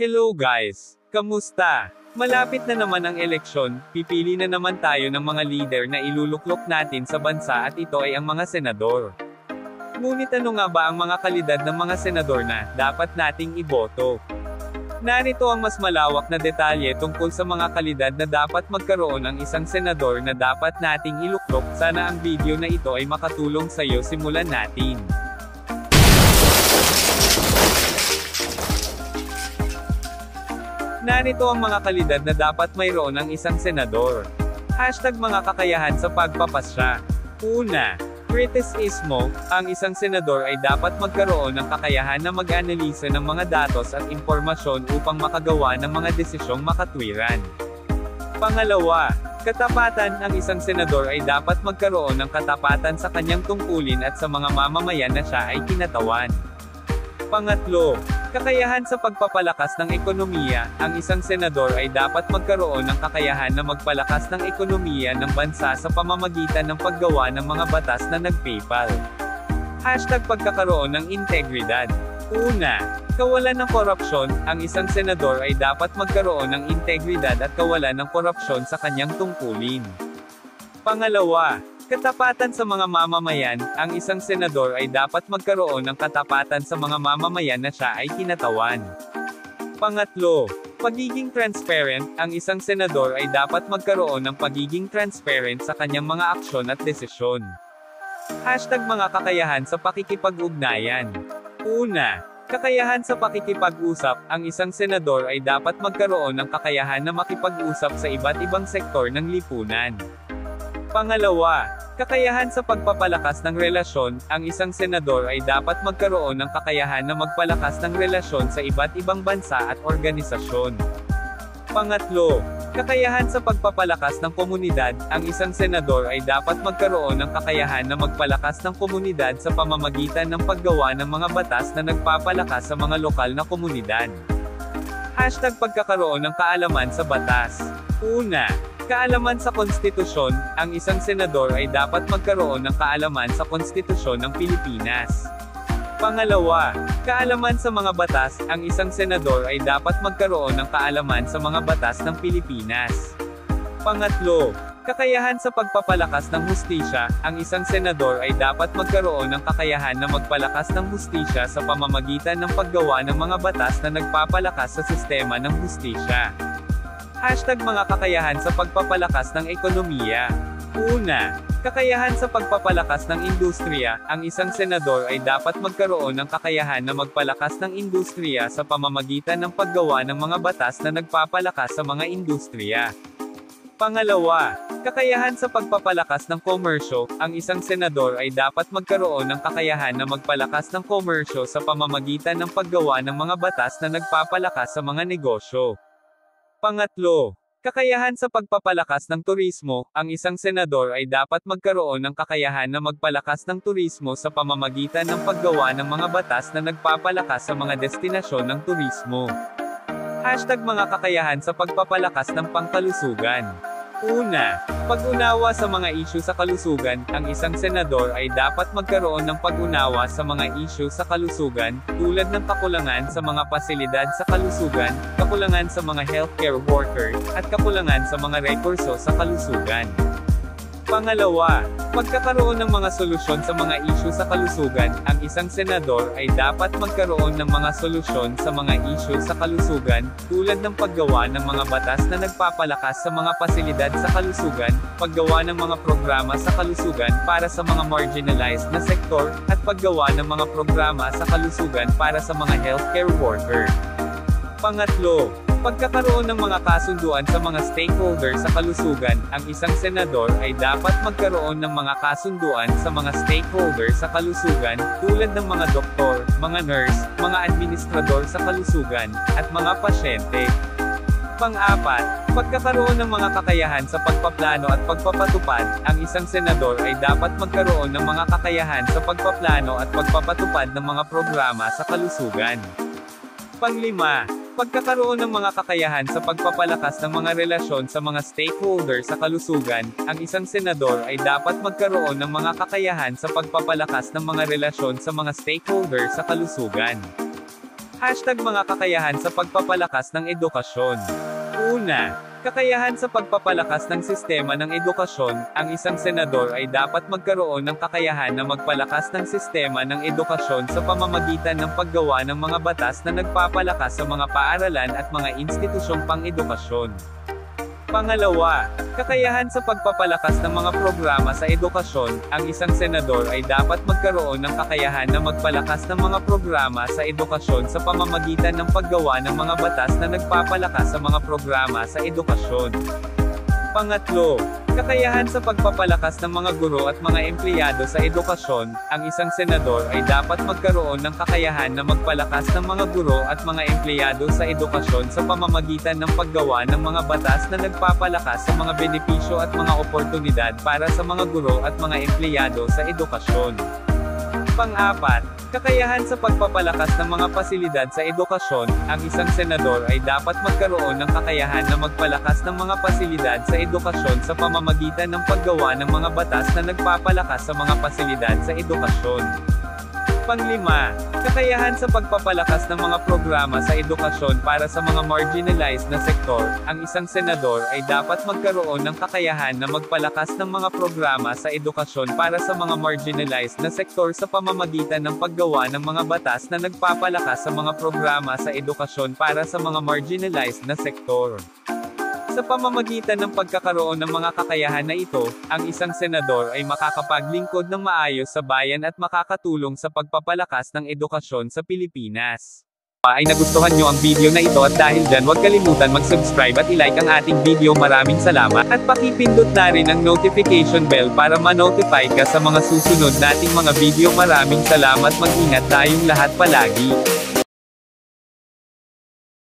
Hello guys! Kamusta? Malapit na naman ang eleksyon, pipili na naman tayo ng mga leader na iluluklok natin sa bansa at ito ay ang mga senador. Ngunit ano nga ba ang mga kalidad ng mga senador na dapat nating iboto? Narito ang mas malawak na detalye tungkol sa mga kalidad na dapat magkaroon ng isang senador na dapat nating iluklok. Sana ang video na ito ay makatulong sa iyo. Simulan natin. Narito ang mga kalidad na dapat mayroon ng isang senador. Hashtag mga kakayahan sa pagpapasya. Una, kritisismo. Ang isang senador ay dapat magkaroon ng kakayahan na mag-analisa ng mga datos at impormasyon upang makagawa ng mga desisyong makatwiran. Pangalawa, katapatan. Ang isang senador ay dapat magkaroon ng katapatan sa kanyang tungkulin at sa mga mamamayan na siya ay kinatawan. Pangatlo, kakayahan sa pagpapalakas ng ekonomiya. Ang isang senador ay dapat magkaroon ng kakayahan na magpalakas ng ekonomiya ng bansa sa pamamagitan ng paggawa ng mga batas na nagpapal. Hashtag pagkakaroon ng integridad. Una, kawalan ng korupsyon. Ang isang senador ay dapat magkaroon ng integridad at kawalan ng korupsyon sa kanyang tungkulin. Pangalawa, katapatan sa mga mamamayan. Ang isang senador ay dapat magkaroon ng katapatan sa mga mamamayan na siya ay kinatawan. Pangatlo, pagiging transparent. Ang isang senador ay dapat magkaroon ng pagiging transparent sa kanyang mga aksyon at desisyon. Hashtag mga kakayahan sa pakikipag-ugnayan. Una, kakayahan sa pakikipag-usap. Ang isang senador ay dapat magkaroon ng kakayahan na makipag-usap sa iba't ibang sektor ng lipunan. Pangalawa, kakayahan sa pagpapalakas ng relasyon. Ang isang senador ay dapat magkaroon ng kakayahan na magpalakas ng relasyon sa iba't ibang bansa at organisasyon. Pangatlo, kakayahan sa pagpapalakas ng komunidad. Ang isang senador ay dapat magkaroon ng kakayahan na magpalakas ng komunidad sa pamamagitan ng paggawa ng mga batas na nagpapalakas sa mga lokal na komunidad. Hashtag pagkakaroon ng kaalaman sa batas. Una, kaalaman sa konstitusyon. Ang isang senador ay dapat magkaroon ng kaalaman sa konstitusyon ng Pilipinas. Pangalawa, kaalaman sa mga batas. Ang isang senador ay dapat magkaroon ng kaalaman sa mga batas ng Pilipinas. Pangatlo, kakayahan sa pagpapalakas ng hustisya. Ang isang senador ay dapat magkaroon ng kakayahan na magpalakas ng hustisya sa pamamagitan ng paggawa ng mga batas na nagpapalakas sa sistema ng hustisya. Hashtag mga kakayahan sa pagpapalakas ng ekonomiya. Una, kakayahan sa pagpapalakas ng industriya. Ang isang senador ay dapat magkaroon ng kakayahan na magpalakas ng industriya sa pamamagitan ng paggawa ng mga batas na nagpapalakas sa mga industriya. Pangalawa, kakayahan sa pagpapalakas ng komersyo. Ang isang senador ay dapat magkaroon ng kakayahan na magpalakas ng komersyo sa pamamagitan ng paggawa ng mga batas na nagpapalakas sa mga negosyo. Pangatlo, kakayahan sa pagpapalakas ng turismo. Ang isang senador ay dapat magkaroon ng kakayahan na magpalakas ng turismo sa pamamagitan ng paggawa ng mga batas na nagpapalakas sa mga destinasyon ng turismo. Hashtag mga kakayahan sa pagpapalakas ng pangkalusugan. Una, pag-unawa sa mga isyu sa kalusugan. Ang isang senador ay dapat magkaroon ng pag-unawa sa mga isyu sa kalusugan, tulad ng kakulangan sa mga pasilidad sa kalusugan, kakulangan sa mga healthcare worker, at kakulangan sa mga rekurso sa kalusugan. Pangalawa, pagkakaroon ng mga solusyon sa mga isyu sa kalusugan. Ang isang senador ay dapat magkaroon ng mga solusyon sa mga isyu sa kalusugan, tulad ng paggawa ng mga batas na nagpapalakas sa mga pasilidad sa kalusugan, paggawa ng mga programa sa kalusugan para sa mga marginalized na sektor, at paggawa ng mga programa sa kalusugan para sa mga healthcare worker. Pangatlo, pagkakaroon ng mga kasunduan sa mga stakeholder sa kalusugan. Ang isang senador ay dapat magkaroon ng mga kasunduan sa mga stakeholder sa kalusugan, tulad ng mga doktor, mga nurse, mga administrador sa kalusugan, at mga pasyente. Pang-apat, pagkakaroon ng mga kakayahan sa pagpaplano at pagpapatupad. Ang isang senador ay dapat magkaroon ng mga kakayahan sa pagpaplano at pagpapatupad ng mga programa sa kalusugan. Panglima, pagkakaroon ng mga kakayahan sa pagpapalakas ng mga relasyon sa mga stakeholder sa kalusugan. Ang isang senador ay dapat magkaroon ng mga kakayahan sa pagpapalakas ng mga relasyon sa mga stakeholder sa kalusugan. Hashtag mga kakayahan sa pagpapalakas ng edukasyon. Una, kakayahan sa pagpapalakas ng sistema ng edukasyon. Ang isang senador ay dapat magkaroon ng kakayahan na magpalakas ng sistema ng edukasyon sa pamamagitan ng paggawa ng mga batas na nagpapalakas sa mga paaralan at mga institusyong pang-edukasyon. Pangalawa, kakayahan sa pagpapalakas ng mga programa sa edukasyon. Ang isang senador ay dapat magkaroon ng kakayahan na magpalakas ng mga programa sa edukasyon sa pamamagitan ng paggawa ng mga batas na nagpapalakas sa mga programa sa edukasyon. Pangatlo, kakayahan sa pagpapalakas ng mga guro at mga empleyado sa edukasyon. Ang isang senador ay dapat magkaroon ng kakayahan na magpalakas ng mga guro at mga empleyado sa edukasyon sa pamamagitan ng paggawa ng mga batas na nagpapalakas sa mga benepisyo at mga oportunidad para sa mga guro at mga empleyado sa edukasyon. Pang-apat, kakayahan sa pagpapalakas ng mga pasilidad sa edukasyon. Ang isang senador ay dapat magkaroon ng kakayahan na magpalakas ng mga pasilidad sa edukasyon sa pamamagitan ng paggawa ng mga batas na nagpapalakas sa mga pasilidad sa edukasyon. Panglima, kakayahan sa pagpapalakas ng mga programa sa edukasyon para sa mga marginalized na sektor. Ang isang senador ay dapat magkaroon ng kakayahan na magpalakas ng mga programa sa edukasyon para sa mga marginalized na sektor sa pamamagitan ng paggawa ng mga batas na nagpapalakas sa mga programa sa edukasyon para sa mga marginalized na sektor. Sa pamamagitan ng pagkakaroon ng mga kakayahan na ito, ang isang senador ay makakapaglingkod ng maayos sa bayan at makakatulong sa pagpapalakas ng edukasyon sa Pilipinas. Ay nagustuhan nyo ang video na ito at dahil dyan huwag kalimutan mag-subscribe at i-like ang ating video. Maraming salamat at pakipindot na rin ang notification bell para ma-notify ka sa mga susunod nating mga video. Maraming salamat, mag-ingat tayong lahat palagi.